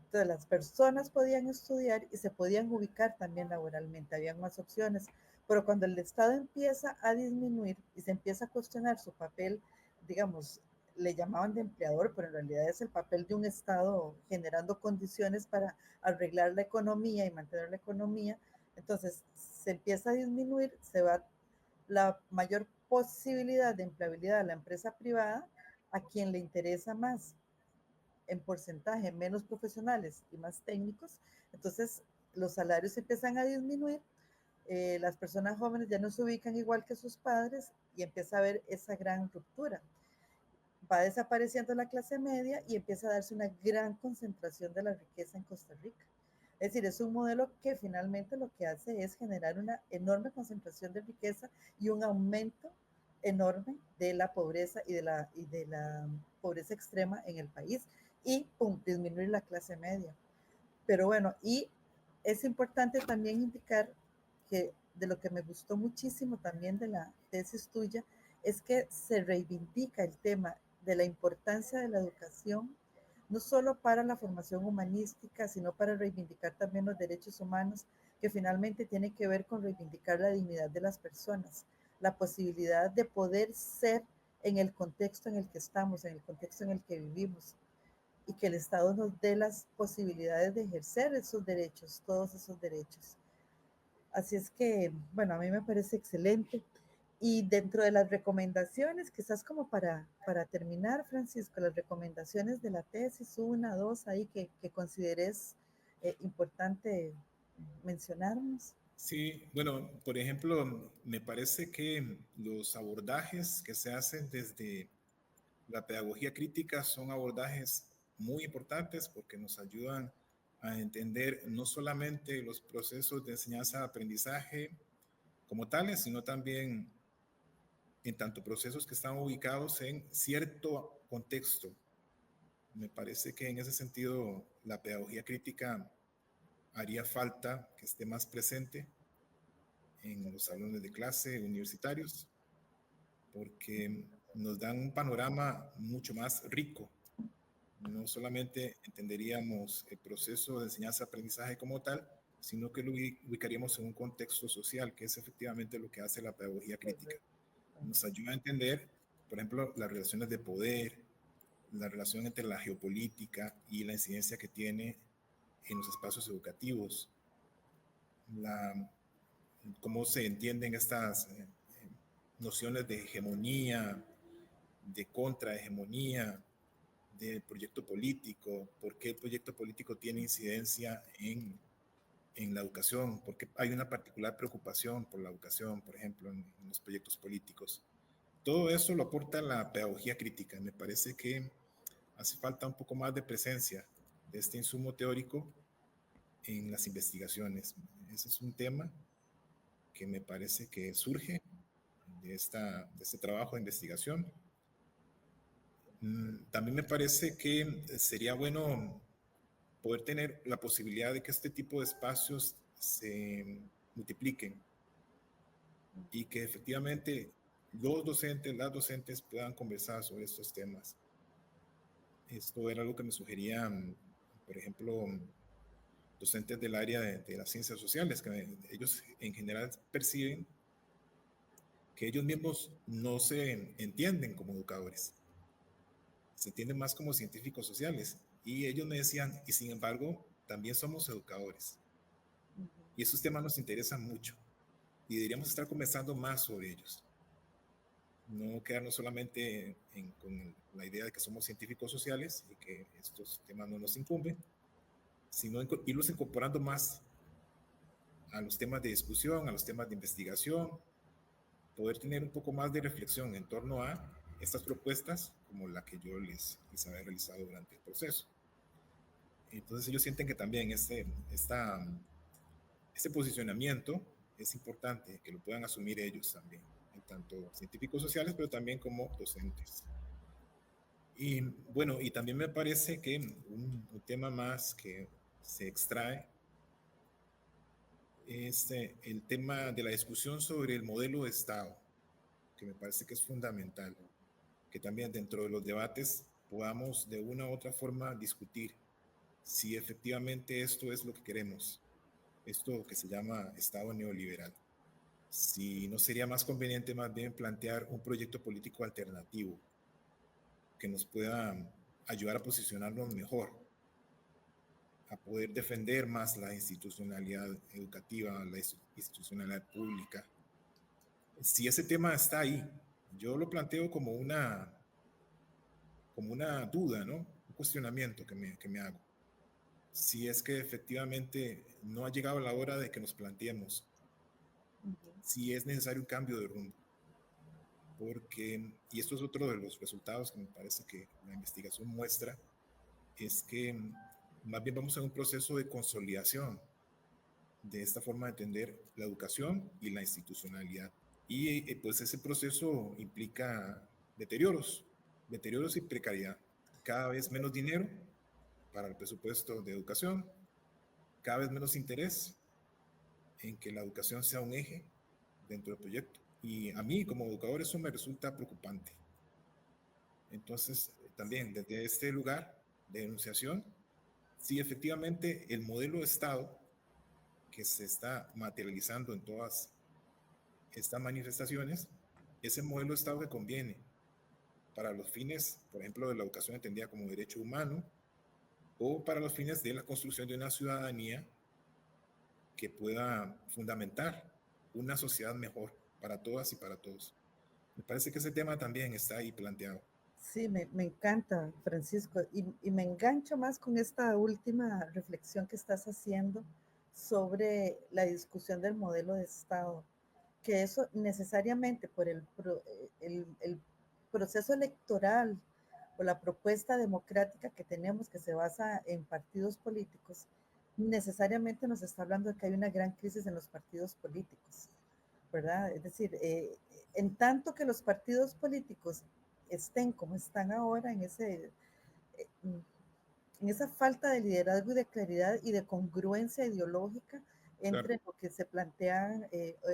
Entonces las personas podían estudiar y se podían ubicar también laboralmente, habían más opciones, pero cuando el Estado empieza a disminuir y se empieza a cuestionar su papel, digamos, le llamaban de empleador, pero en realidad es el papel de un Estado generando condiciones para arreglar la economía y mantener la economía, entonces se empieza a disminuir, se va la mayor posibilidad de empleabilidad a la empresa privada, a quien le interesa más en porcentaje menos profesionales y más técnicos, entonces los salarios empiezan a disminuir, las personas jóvenes ya no se ubican igual que sus padres y empieza a haber esa gran ruptura. Va desapareciendo la clase media y empieza a darse una gran concentración de la riqueza en Costa Rica. Es decir, es un modelo que finalmente lo que hace es generar una enorme concentración de riqueza y un aumento enorme de la pobreza y de la pobreza extrema en el país y pum, disminuir la clase media. Pero bueno, y es importante también indicar que de lo que me gustó muchísimo también de la tesis tuya es que se reivindica el tema de la importancia de la educación, no solo para la formación humanística, sino para reivindicar también los derechos humanos, que finalmente tiene que ver con reivindicar la dignidad de las personas, la posibilidad de poder ser en el contexto en el que estamos, en el contexto en el que vivimos, y que el Estado nos dé las posibilidades de ejercer esos derechos, todos esos derechos. Así es que, bueno, a mí me parece excelente. Y dentro de las recomendaciones, quizás como para terminar, Francisco, las recomendaciones de la tesis, una, dos, ahí que consideres importante mencionarnos. Sí, bueno, por ejemplo, me parece que los abordajes que se hacen desde la pedagogía crítica son abordajes muy importantes porque nos ayudan a entender no solamente los procesos de enseñanza-aprendizaje como tales, sino también en tanto procesos que están ubicados en cierto contexto. Me parece que en ese sentido la pedagogía crítica haría falta que esté más presente en los salones de clase universitarios porque nos dan un panorama mucho más rico. No solamente entenderíamos el proceso de enseñanza-aprendizaje como tal, sino que lo ubicaríamos en un contexto social, que es efectivamente lo que hace la pedagogía crítica. Correcto. Nos ayuda a entender, por ejemplo, las relaciones de poder, la relación entre la geopolítica y la incidencia que tiene en los espacios educativos, cómo se entienden estas nociones de hegemonía, de contrahegemonía, del proyecto político, por qué el proyecto político tiene incidencia en la educación, porque hay una particular preocupación por la educación, por ejemplo, en los proyectos políticos. Todo eso lo aporta la pedagogía crítica. Me parece que hace falta un poco más de presencia de este insumo teórico en las investigaciones. Ese es un tema que me parece que surge de este trabajo de investigación. También me parece que sería bueno poder tener la posibilidad de que este tipo de espacios se multipliquen y que efectivamente los docentes, las docentes puedan conversar sobre estos temas. Esto era algo que me sugerían, por ejemplo, docentes del área de las ciencias sociales, que ellos en general perciben que ellos mismos no se entienden como educadores, se entienden más como científicos sociales. Y ellos me decían, y sin embargo, también somos educadores. Y esos temas nos interesan mucho y deberíamos estar conversando más sobre ellos. No quedarnos solamente con la idea de que somos científicos sociales y que estos temas no nos incumben, sino irlos incorporando más a los temas de discusión, a los temas de investigación, poder tener un poco más de reflexión en torno a estas propuestas como la que yo les había realizado durante el proceso. Entonces ellos sienten que también este posicionamiento es importante, que lo puedan asumir ellos también, en tanto científicos sociales, pero también como docentes. Y bueno, y también me parece que un tema más que se extrae es el tema de la discusión sobre el modelo de Estado, que me parece que es fundamental, que también dentro de los debates podamos de una u otra forma discutir si efectivamente esto es lo que queremos, esto que se llama Estado neoliberal. Si no sería más conveniente más bien plantear un proyecto político alternativo que nos pueda ayudar a posicionarnos mejor, a poder defender más la institucionalidad educativa, la institucionalidad pública. Si ese tema está ahí, yo lo planteo como una duda, ¿no? Un cuestionamiento que me hago. Si es que efectivamente no ha llegado la hora de que nos planteemos si es necesario un cambio de rumbo. Porque, y esto es otro de los resultados que me parece que la investigación muestra, es que más bien vamos a un proceso de consolidación de esta forma de entender la educación y la institucionalidad. Y pues ese proceso implica deterioros y precariedad. Cada vez menos dinero para el presupuesto de educación, cada vez menos interés en que la educación sea un eje dentro del proyecto. Y a mí como educador eso me resulta preocupante. Entonces, también desde este lugar de enunciación, sí, efectivamente, el modelo de Estado que se está materializando en todas estas manifestaciones, ese modelo de Estado que conviene para los fines, por ejemplo, de la educación entendida como derecho humano, o para los fines de la construcción de una ciudadanía que pueda fundamentar una sociedad mejor para todas y para todos. Me parece que ese tema también está ahí planteado. Sí, me encanta, Francisco, y me engancho más con esta última reflexión que estás haciendo sobre la discusión del modelo de Estado, que eso necesariamente por el proceso electoral o la propuesta democrática que tenemos, que se basa en partidos políticos, necesariamente nos está hablando de que hay una gran crisis en los partidos políticos, ¿verdad? Es decir, en tanto que los partidos políticos estén como están ahora en esa falta de liderazgo y de claridad y de congruencia ideológica entre Claro. lo que se plantean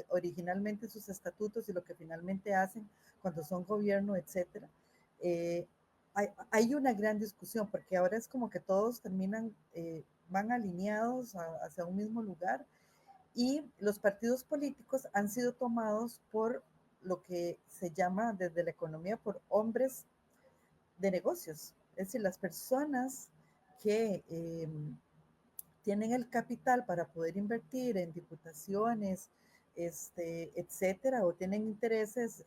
originalmente en sus estatutos y lo que finalmente hacen cuando son gobierno, etcétera. Eh, hay una gran discusión porque ahora es como que todos terminan, van alineados hacia un mismo lugar y los partidos políticos han sido tomados por lo que se llama desde la economía por hombres de negocios, es decir, las personas que tienen el capital para poder invertir en diputaciones, etcétera, o tienen intereses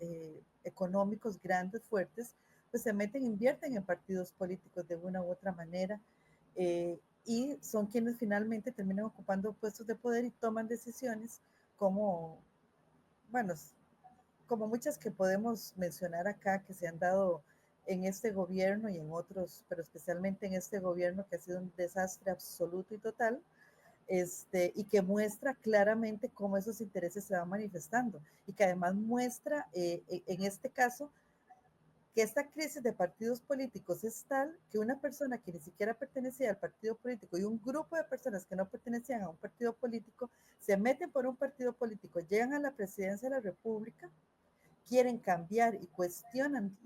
económicos grandes, fuertes, pues se meten, invierten en partidos políticos de una u otra manera, y son quienes finalmente terminan ocupando puestos de poder y toman decisiones como, bueno, como muchas que podemos mencionar acá que se han dado en este gobierno y en otros, pero especialmente en este gobierno que ha sido un desastre absoluto y total, y que muestra claramente cómo esos intereses se van manifestando y que además muestra, en este caso, que esta crisis de partidos políticos es tal que una persona que ni siquiera pertenecía al partido político y un grupo de personas que no pertenecían a un partido político se meten por un partido político, llegan a la presidencia de la República, quieren cambiar y cuestionan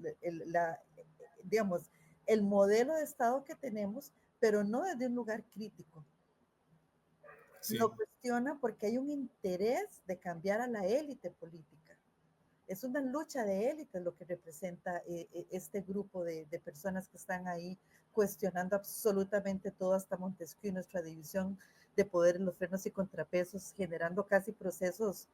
digamos, el modelo de Estado que tenemos, pero no desde un lugar crítico. Sí. Lo cuestiona porque hay un interés de cambiar a la élite política. Es una lucha de élites lo que representa este grupo de personas que están ahí cuestionando absolutamente todo hasta Montesquieu, nuestra división de poder en los frenos y contrapesos, generando casi procesos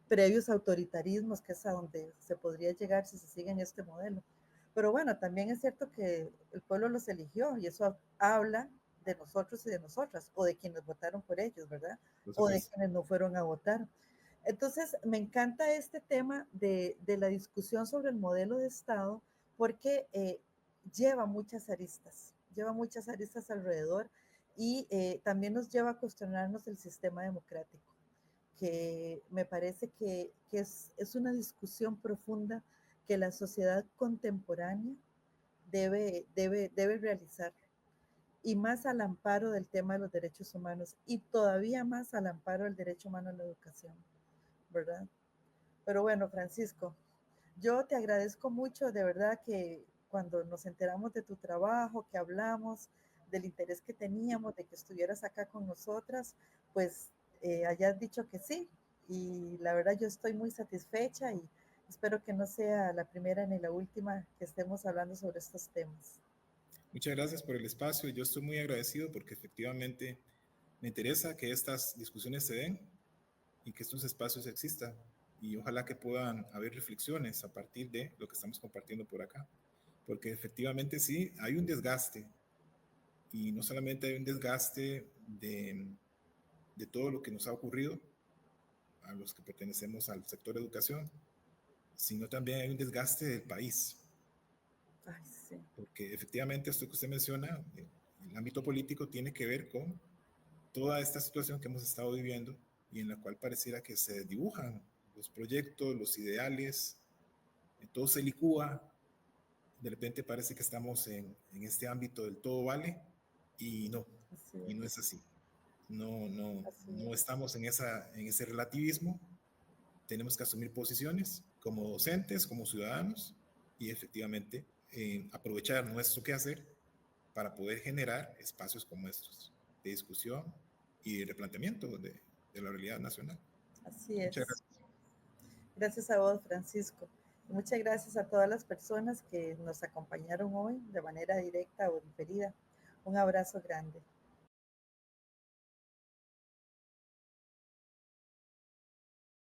previos autoritarismos, que es a donde se podría llegar si se sigue en este modelo. Pero bueno, también es cierto que el pueblo los eligió y eso habla de nosotros y de nosotras, o de quienes votaron por ellos, ¿verdad? O de quienes no fueron a votar. Entonces, me encanta este tema de la discusión sobre el modelo de Estado porque lleva muchas aristas alrededor y también nos lleva a cuestionarnos el sistema democrático, que me parece que es una discusión profunda que la sociedad contemporánea debe realizar, y más al amparo del tema de los derechos humanos y todavía más al amparo del derecho humano a la educación, ¿verdad? Pero bueno, Francisco, yo te agradezco mucho, de verdad, que cuando nos enteramos de tu trabajo, que hablamos del interés que teníamos, de que estuvieras acá con nosotras, pues hayas dicho que sí. Y la verdad yo estoy muy satisfecha y espero que no sea la primera ni la última que estemos hablando sobre estos temas. Muchas gracias por el espacio. Yo estoy muy agradecido porque efectivamente me interesa que estas discusiones se den y que estos espacios existan. Y ojalá que puedan haber reflexiones a partir de lo que estamos compartiendo por acá. Porque efectivamente sí, hay un desgaste. Y no solamente hay un desgaste de todo lo que nos ha ocurrido a los que pertenecemos al sector de educación, sino también hay un desgaste del país. Ay, sí. Porque efectivamente esto que usted menciona, el ámbito político tiene que ver con toda esta situación que hemos estado viviendo y en la cual pareciera que se dibujan los proyectos, los ideales, todo se licúa, de repente parece que estamos en este ámbito del todo vale y no, Así y no es, es así. No, no, así no es. estamos en ese relativismo. Tenemos que asumir posiciones como docentes, como ciudadanos y efectivamente aprovechar nuestro quehacer para poder generar espacios como estos de discusión y de replanteamiento de la realidad nacional. Así Muchas es. gracias. Gracias a vos, Francisco. Y muchas gracias a todas las personas que nos acompañaron hoy de manera directa o diferida. Un abrazo grande.